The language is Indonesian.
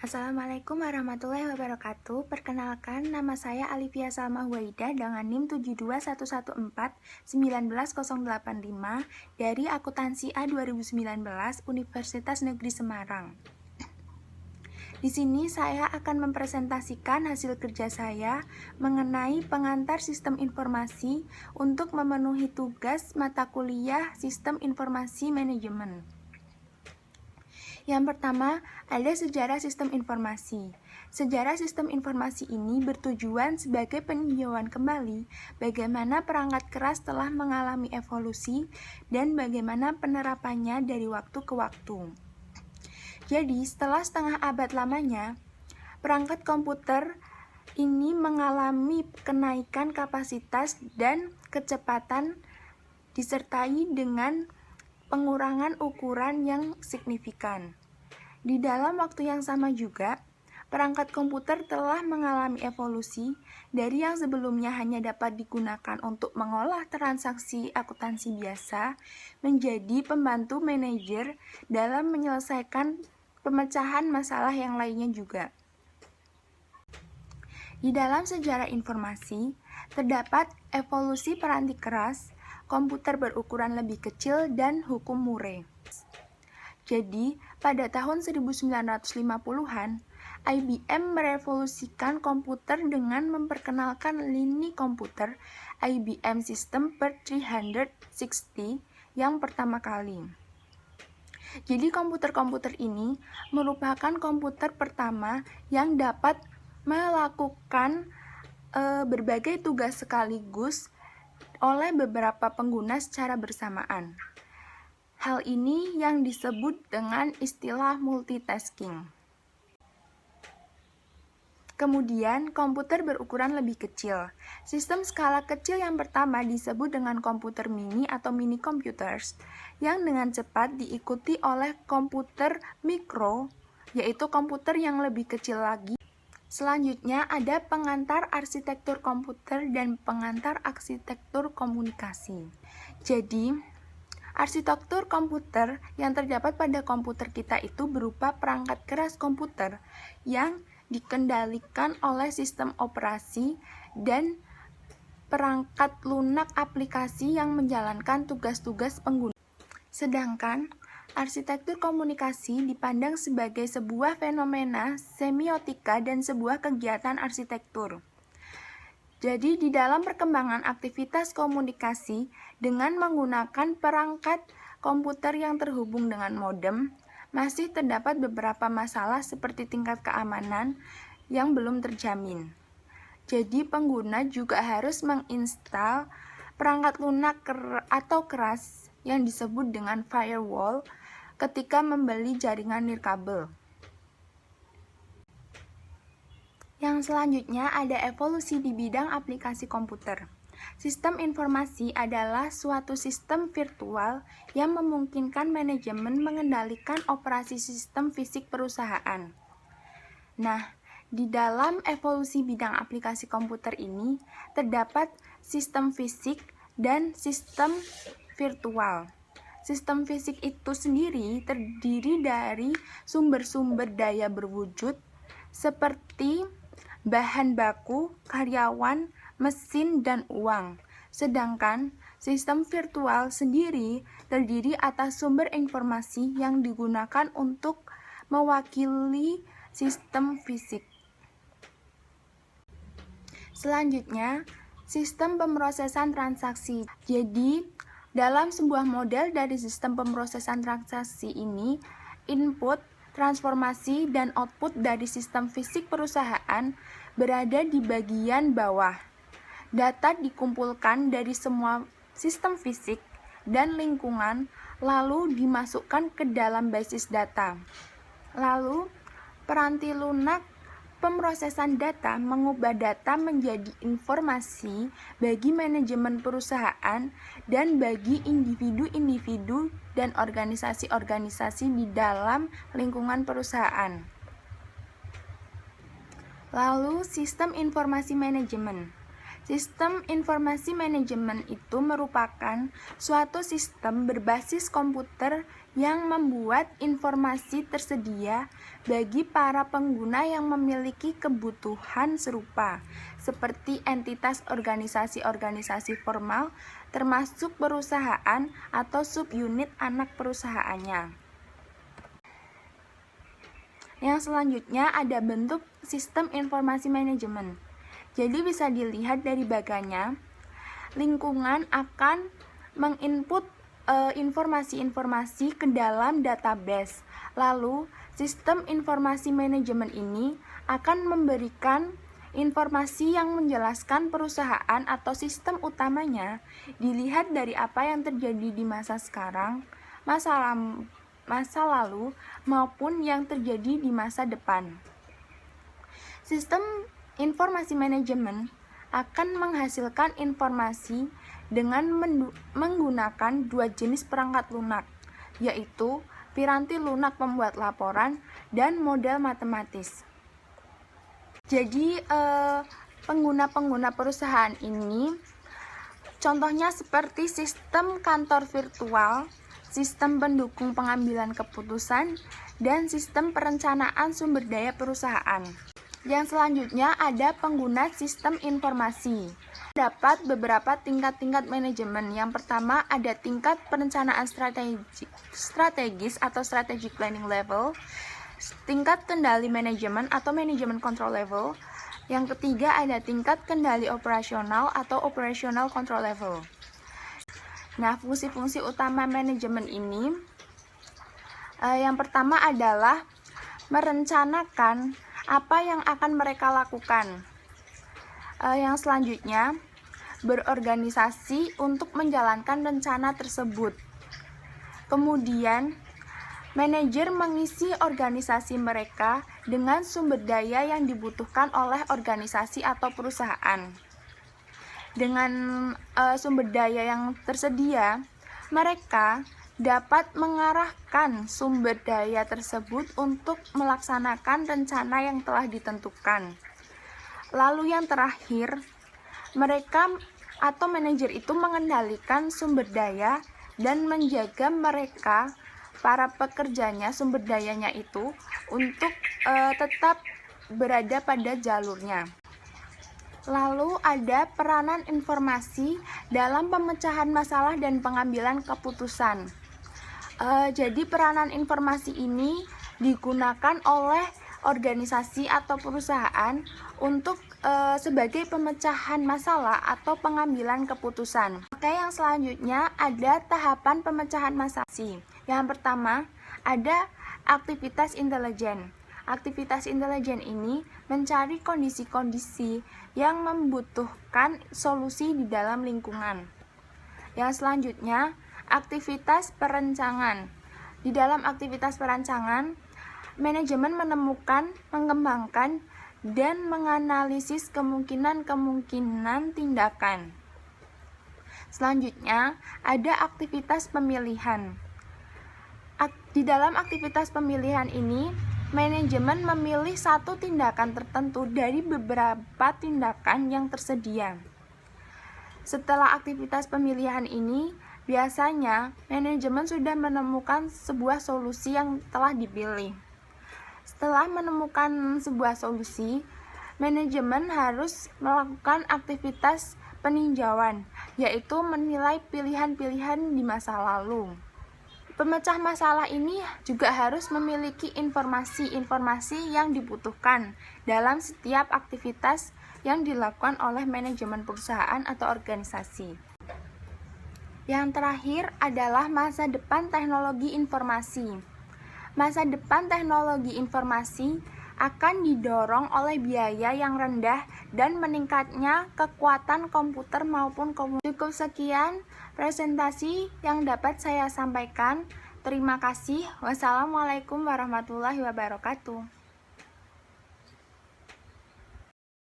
Assalamualaikum warahmatullahi wabarakatuh. Perkenalkan, nama saya Alifia Salma Huwaida dengan NIM 72114-19085 dari Akuntansi A 2019 Universitas Negeri Semarang. Di sini saya akan mempresentasikan hasil kerja saya mengenai pengantar sistem informasi untuk memenuhi tugas mata kuliah Sistem Informasi Manajemen. Yang pertama, ada sejarah sistem informasi. Sejarah sistem informasi ini bertujuan sebagai peninjauan kembali bagaimana perangkat keras telah mengalami evolusi dan bagaimana penerapannya dari waktu ke waktu. Jadi, setelah setengah abad lamanya, perangkat komputer ini mengalami kenaikan kapasitas dan kecepatan disertai dengan pengurangan ukuran yang signifikan. Di dalam waktu yang sama juga, perangkat komputer telah mengalami evolusi dari yang sebelumnya hanya dapat digunakan untuk mengolah transaksi akuntansi biasa menjadi pembantu manajer dalam menyelesaikan pemecahan masalah yang lainnya juga. Di dalam sejarah informasi, terdapat evolusi peranti keras, komputer berukuran lebih kecil, dan hukum Murray. Jadi, pada tahun 1950-an, IBM merevolusikan komputer dengan memperkenalkan lini komputer IBM System per 360 yang pertama kali. Jadi, komputer-komputer ini merupakan komputer pertama yang dapat melakukan berbagai tugas sekaligus oleh beberapa pengguna secara bersamaan. Hal ini yang disebut dengan istilah multitasking. Kemudian, komputer berukuran lebih kecil. Sistem skala kecil yang pertama disebut dengan komputer mini atau mini computers, yang dengan cepat diikuti oleh komputer mikro, yaitu komputer yang lebih kecil lagi. Selanjutnya ada pengantar arsitektur komputer dan pengantar arsitektur komunikasi. Jadi, arsitektur komputer yang terdapat pada komputer kita itu berupa perangkat keras komputer yang dikendalikan oleh sistem operasi dan perangkat lunak aplikasi yang menjalankan tugas-tugas pengguna. Sedangkan arsitektur komunikasi dipandang sebagai sebuah fenomena semiotika dan sebuah kegiatan arsitektur. Jadi, di dalam perkembangan aktivitas komunikasi dengan menggunakan perangkat komputer yang terhubung dengan modem, masih terdapat beberapa masalah seperti tingkat keamanan yang belum terjamin. Jadi, pengguna juga harus menginstal perangkat lunak atau keras yang disebut dengan firewall ketika membeli jaringan nirkabel. Yang selanjutnya ada evolusi di bidang aplikasi komputer. Sistem informasi adalah suatu sistem virtual yang memungkinkan manajemen mengendalikan operasi sistem fisik perusahaan. Nah, di dalam evolusi bidang aplikasi komputer ini terdapat sistem fisik dan sistem virtual. Sistem fisik itu sendiri terdiri dari sumber-sumber daya berwujud seperti bahan baku, karyawan, mesin, dan uang. Sedangkan sistem virtual sendiri terdiri atas sumber informasi yang digunakan untuk mewakili sistem fisik. Selanjutnya, sistem pemrosesan transaksi. Jadi, dalam sebuah model dari sistem pemrosesan transaksi ini, input, transformasi, dan output dari sistem fisik perusahaan berada di bagian bawah. Data dikumpulkan dari semua sistem fisik dan lingkungan, lalu dimasukkan ke dalam basis data. Lalu, peranti lunak pemrosesan data mengubah data menjadi informasi bagi manajemen perusahaan dan bagi individu-individu dan organisasi-organisasi di dalam lingkungan perusahaan. Lalu, sistem informasi manajemen. Sistem informasi manajemen itu merupakan suatu sistem berbasis komputer yang membuat informasi tersedia bagi para pengguna yang memiliki kebutuhan serupa, seperti entitas organisasi-organisasi formal, termasuk perusahaan atau subunit anak perusahaannya. Yang selanjutnya ada bentuk sistem informasi manajemen. Jadi bisa dilihat dari baganya, lingkungan akan menginput informasi-informasi ke dalam database. Lalu, sistem informasi manajemen ini akan memberikan informasi yang menjelaskan perusahaan atau sistem utamanya dilihat dari apa yang terjadi di masa sekarang, masa lalu, maupun yang terjadi di masa depan. Sistem informasi manajemen akan menghasilkan informasi dengan menggunakan dua jenis perangkat lunak, yaitu piranti lunak pembuat laporan dan model matematis. Jadi, pengguna-pengguna perusahaan ini contohnya seperti sistem kantor virtual, sistem pendukung pengambilan keputusan, dan sistem perencanaan sumber daya perusahaan. Yang selanjutnya ada pengguna sistem informasi. Dapat beberapa tingkat-tingkat manajemen. Yang pertama ada tingkat perencanaan strategis atau strategic planning level, tingkat kendali manajemen atau manajemen control level. Yang ketiga ada tingkat kendali operasional atau operational control level. Nah, fungsi-fungsi utama manajemen ini yang pertama adalah merencanakan apa yang akan mereka lakukan. Yang selanjutnya, berorganisasi untuk menjalankan rencana tersebut. Kemudian, manajer mengisi organisasi mereka dengan sumber daya yang dibutuhkan oleh organisasi atau perusahaan. Dengan sumber daya yang tersedia, mereka dapat mengarahkan sumber daya tersebut untuk melaksanakan rencana yang telah ditentukan. Lalu yang terakhir, mereka atau manajer itu mengendalikan sumber daya dan menjaga mereka, para pekerjanya, sumber dayanya itu untuk tetap berada pada jalurnya. Lalu ada peranan informasi dalam pemecahan masalah dan pengambilan keputusan. Jadi peranan informasi ini digunakan oleh organisasi atau perusahaan untuk sebagai pemecahan masalah atau pengambilan keputusan. Oke, yang selanjutnya ada tahapan pemecahan masalah. Yang pertama ada aktivitas intelijen. Aktivitas intelijen ini mencari kondisi-kondisi yang membutuhkan solusi di dalam lingkungan. Yang selanjutnya aktivitas perencanaan. Di dalam aktivitas perencanaan, manajemen menemukan, mengembangkan, dan menganalisis kemungkinan-kemungkinan tindakan. Selanjutnya, ada aktivitas pemilihan. Di dalam aktivitas pemilihan ini, manajemen memilih satu tindakan tertentu dari beberapa tindakan yang tersedia. Setelah aktivitas pemilihan ini, biasanya, manajemen sudah menemukan sebuah solusi yang telah dipilih. Setelah menemukan sebuah solusi, manajemen harus melakukan aktivitas peninjauan, yaitu menilai pilihan-pilihan di masa lalu. Pemecah masalah ini juga harus memiliki informasi-informasi yang dibutuhkan dalam setiap aktivitas yang dilakukan oleh manajemen perusahaan atau organisasi. Yang terakhir adalah masa depan teknologi informasi. Masa depan teknologi informasi akan didorong oleh biaya yang rendah dan meningkatnya kekuatan komputer maupun komunikasi. Cukup sekian presentasi yang dapat saya sampaikan. Terima kasih. Wassalamualaikum warahmatullahi wabarakatuh.